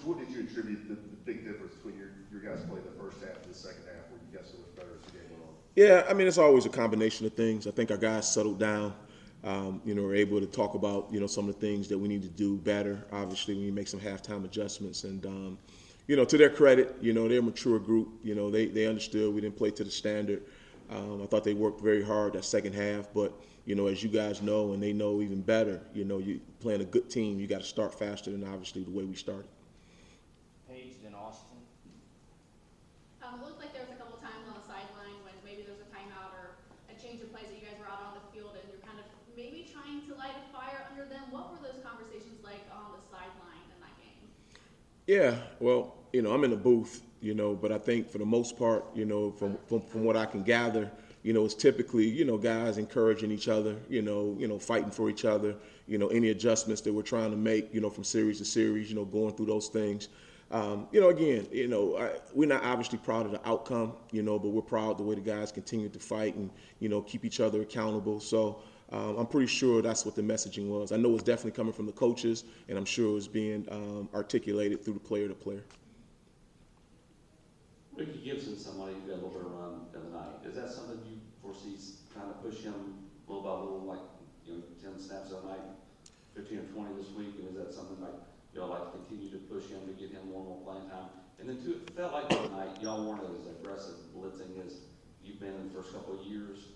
what did you attribute the big difference between your guys playing the first half and the second half, where you guys so much better as the game went on? Yeah, I mean, it's always a combination of things. I think our guys settled down. We're able to talk about, some of the things that we need to do better, obviously, when you make some halftime adjustments. And, to their credit, they're a mature group. They understood we didn't play to the standard. I thought they worked very hard that second half. But, as you guys know, and they know even better, you playing a good team, you got to start faster than obviously the way we started. Paige, then Austin. It looked like there was a couple times on the sideline when maybe there was a timeout or a change of plays that you guys were out on the field and you're kind of maybe trying to light a fire under them. What were those conversations like on the sideline in that game? Yeah, well, I'm in the booth, but I think for the most part, from what I can gather, it's typically, guys encouraging each other, fighting for each other, any adjustments that we're trying to make, from series to series, going through those things. Again, we're not obviously proud of the outcome, but we're proud the way the guys continue to fight and, keep each other accountable. So I'm pretty sure that's what the messaging was. I know it's definitely coming from the coaches, and I'm sure it's being articulated through the player to player. Ricky Gibson, somebody who got a little bit of run the other night. Is that something you foresee trying to push him little by little, like 10 snaps a night, 15 or 20 this week? And is that something like y'all like to continue to push him to get him more and more playing time? And then too, it felt like the other night y'all weren't as aggressive blitzing as you've been in the first couple of years.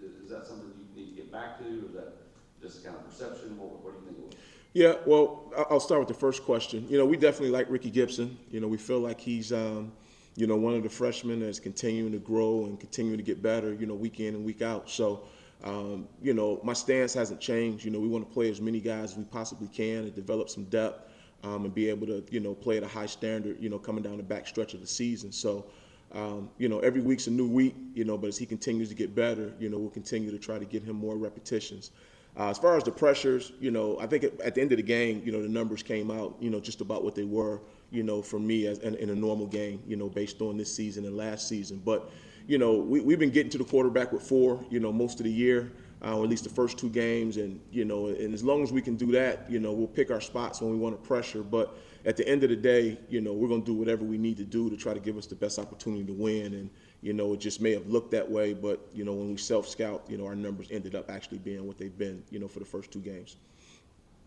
Is that something you need to get back to, or is that just kind of perception? What do you think it was? Yeah, well, I'll start with the first question. We definitely like Ricky Gibson. We feel like he's, one of the freshmen that's continuing to grow and continuing to get better, week in and week out. So, my stance hasn't changed. We want to play as many guys as we possibly can and develop some depth and be able to, play at a high standard, coming down the back stretch of the season. So, every week's a new week, but as he continues to get better, we'll continue to try to get him more repetitions. As far as the pressures, I think at the end of the game, the numbers came out, just about what they were, for me as in a normal game, based on this season and last season. But, we've been getting to the quarterback with 4, most of the year, or at least the first 2 games. And, and as long as we can do that, we'll pick our spots when we want to pressure. But at the end of the day, we're going to do whatever we need to do to try to give us the best opportunity to win. And, it just may have looked that way, but, when we self-scout, our numbers ended up actually being what they've been, for the first 2 games.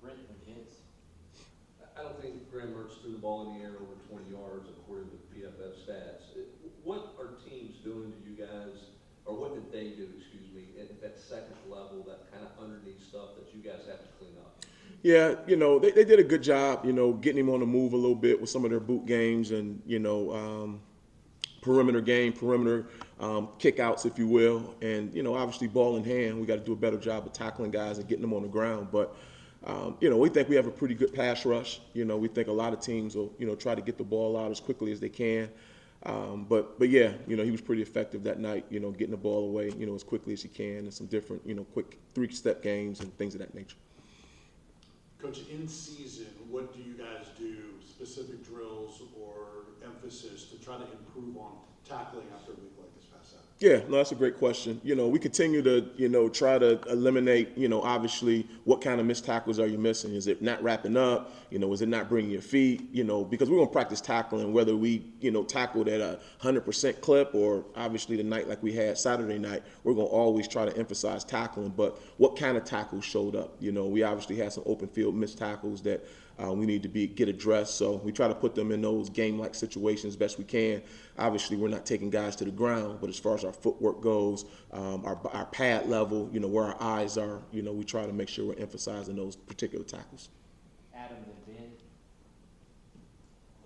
Brent McGinnis. I don't think Graham Mertz threw the ball in the air over 20 yards according to PFF stats. What are teams doing to you guys, or what did they do, at that second level, that kind of underneath stuff that you guys have to clean up? Yeah, they did a good job, getting him on the move a little bit with some of their boot games and, perimeter kickouts, if you will. And, obviously ball in hand, we got to do a better job of tackling guys and getting them on the ground. But, we think we have a pretty good pass rush. We think a lot of teams will, try to get the ball out as quickly as they can. But yeah, he was pretty effective that night, getting the ball away, as quickly as he can, and some different, quick 3-step games and things of that nature. Coach, in season, what do you guys do, specific drills or emphasis to try to improve on tackling after a week like this past Saturday? Yeah, no, that's a great question. We continue to, try to eliminate, obviously what kind of missed tackles are you missing? Is it not wrapping up? Is it not bringing your feet? Because we're going to practice tackling, whether we, tackled at a 100% clip or obviously the night like we had Saturday night, we're going to always try to emphasize tackling. But what kind of tackles showed up? We obviously had some open field missed tackles that we need to get addressed. So we try to put them in those game-like situations best we can. Obviously, we're not taking guys to the ground, but as far as our footwork goes, our pad level, where our eyes are, we try to make sure we're emphasizing those particular tackles. Adam, then Ben.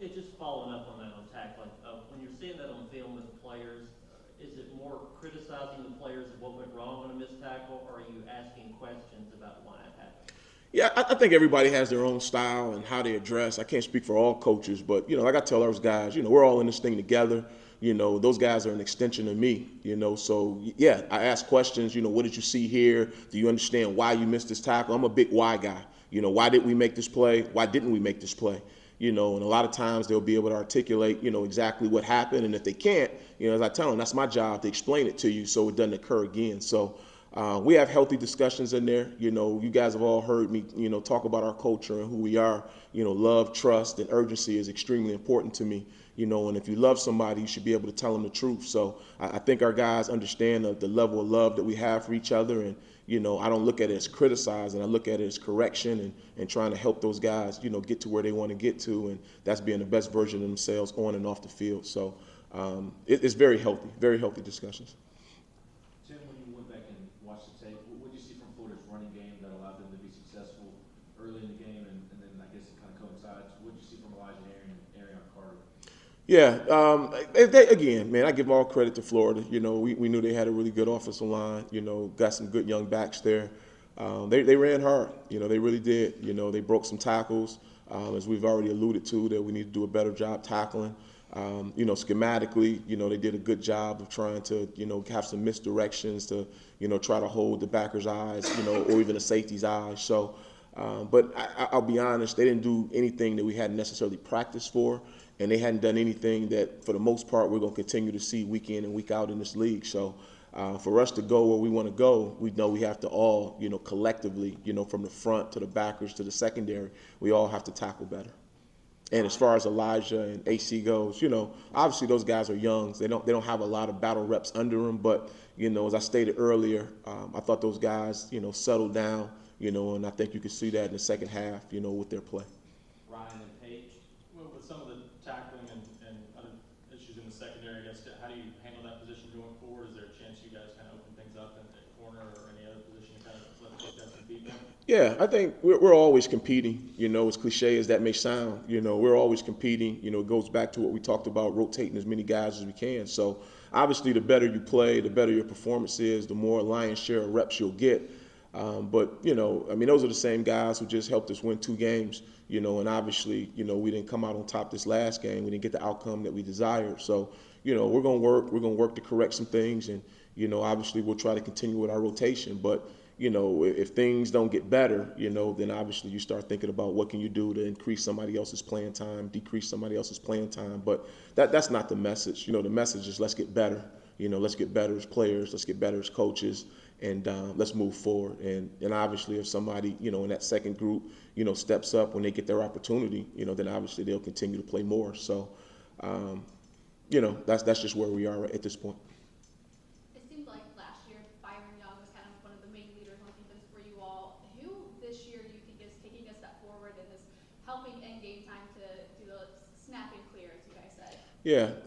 Yeah, just following up on that on tackling. When you're seeing that on film with players, is it more criticizing the players of what went wrong on a missed tackle, or are you asking questions about why it happened? Yeah, I think everybody has their own style and how they address. I can't speak for all coaches, but, like I tell those guys, we're all in this thing together. Those guys are an extension of me, So, yeah, I ask questions, what did you see here? Do you understand why you missed this tackle? I'm a big why guy. Why didn't we make this play? Why didn't we make this play? And a lot of times they'll be able to articulate, exactly what happened. And if they can't, as I tell them, that's my job to explain it to you so it doesn't occur again. So, we have healthy discussions in there. You know, you guys have all heard me, you know, talk about our culture and who we are. You know, love, trust, and urgency is extremely important to me. You know, and if you love somebody, you should be able to tell them the truth. So I think our guys understand the level of love that we have for each other. And, you know, I don't look at it as criticizing. I look at it as correction and trying to help those guys, you know, get to where they want to get to. And that's being the best version of themselves on and off the field. So it's very healthy discussions. Tim, when you went back and watched the tape, what did you see from Florida's running game that allowed them to be successful early in the game, and then I guess it kind of coincides? What did you see from Elijah Aaron and Arion Carter? Yeah, again, man, I give all credit to Florida. You know, we knew they had a really good offensive line. You know, got some good young backs there. They ran hard. You know, they really did. You know, they broke some tackles, as we've already alluded to, that we need to do a better job tackling. You know, schematically, you know, they did a good job of trying to, you know, have some misdirections to, you know, try to hold the backer's eyes, you know, or even the safety's eyes. So, but I'll be honest, they didn't do anything that we hadn't necessarily practiced for, and they hadn't done anything that, for the most part, we're going to continue to see week in and week out in this league. So, for us to go where we want to go, we know we have to all, you know, collectively, you know, from the front to the backers to the secondary, we all have to tackle better. And as far as Elijah and AC goes, you know, obviously those guys are young. They don't have a lot of battle reps under them. But, you know, as I stated earlier, I thought those guys, you know, settled down, you know, and I think you can see that in the second half, you know, with their play. Ryan and Paige. Well, with some of the tackling and other issues in the secondary, I guess, how do you handle that position going forward? Is there a chance you guys kind of open things up in the corner or any other position to kind of let the guys beat them? Yeah, I think we're always competing, you know, as cliche as that may sound. You know, we're always competing. You know, it goes back to what we talked about, rotating as many guys as we can. So, obviously, the better you play, the better your performance is, the more lion's share of reps you'll get. But, you know, I mean, those are the same guys who just helped us win 2 games, you know, and obviously, you know, we didn't come out on top this last game. We didn't get the outcome that we desired. So, you know, we're going to work to correct some things. And, you know, obviously, we'll try to continue with our rotation. But, you know, if things don't get better, you know, then obviously you start thinking about what can you do to increase somebody else's playing time, decrease somebody else's playing time. But that's not the message. You know, the message is let's get better. You know, let's get better as players. Let's get better as coaches. And let's move forward. And obviously if somebody, you know, in that second group, you know, steps up when they get their opportunity, you know, then obviously they'll continue to play more. So, you know, that's just where we are at this point. It seemed like last year Byron Young was kind of one of the main leaders on defense for you all. Who this year do you think is taking a step forward and is helping in game time to do the snap and clear, as you guys said? Yeah,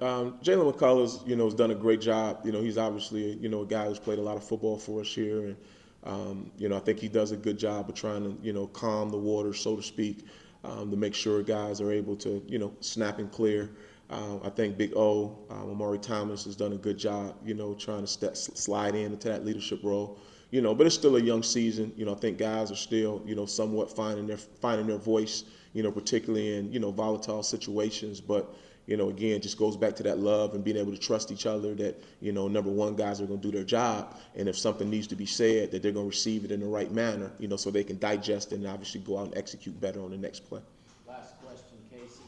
Jalen McCullers, you know, has done a great job. You know, he's obviously, you know, a guy who's played a lot of football for us here. And, you know, I think he does a good job of trying to, you know, calm the water, so to speak, to make sure guys are able to, you know, snap and clear. I think Big O, Amari Thomas, has done a good job, you know, trying to slide into that leadership role. You know, but it's still a young season. You know, I think guys are still, you know, somewhat finding their voice, you know, particularly in, you know, volatile situations. But, you know, again, just goes back to that love and being able to trust each other that, you know, number one, guys are going to do their job. And if something needs to be said, that they're going to receive it in the right manner, you know, so they can digest it and obviously go out and execute better on the next play. Last question, Casey.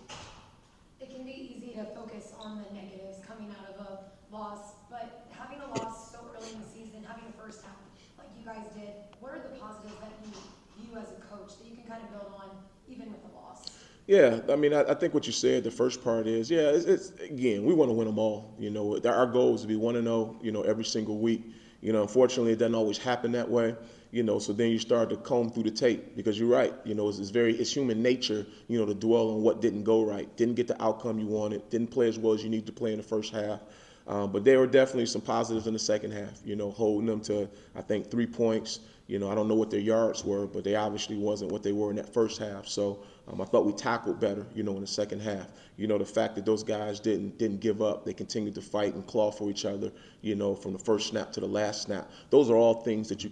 It can be easy to focus on the negatives coming out of a loss, but having a loss so early in the season, having a first half like you guys did, what are the positives that you view as a coach that you can kind of build on even with a loss? Yeah, I mean, I think what you said, the first part is, yeah, it's again, we want to win them all. You know, our goal is to be 1-0, you know, every single week. You know, unfortunately, it doesn't always happen that way. You know, so then you start to comb through the tape because you're right. You know, it's human nature, you know, to dwell on what didn't go right, didn't get the outcome you wanted, didn't play as well as you need to play in the first half. But there were definitely some positives in the second half, you know, holding them to, I think, 3 points. You know, I don't know what their yards were, but they obviously wasn't what they were in that first half. So I thought we tackled better, you know, in the second half. You know, the fact that those guys didn't give up, they continued to fight and claw for each other, you know, from the first snap to the last snap. Those are all things that you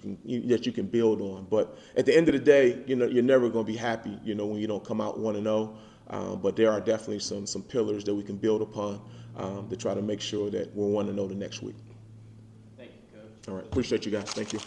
can build on. But at the end of the day, you know, you're never going to be happy, you know, when you don't come out 1-0. But there are definitely some pillars that we can build upon to try to make sure that we're 1-0 the next week. Thank you, Coach. All right, appreciate you guys. Thank you.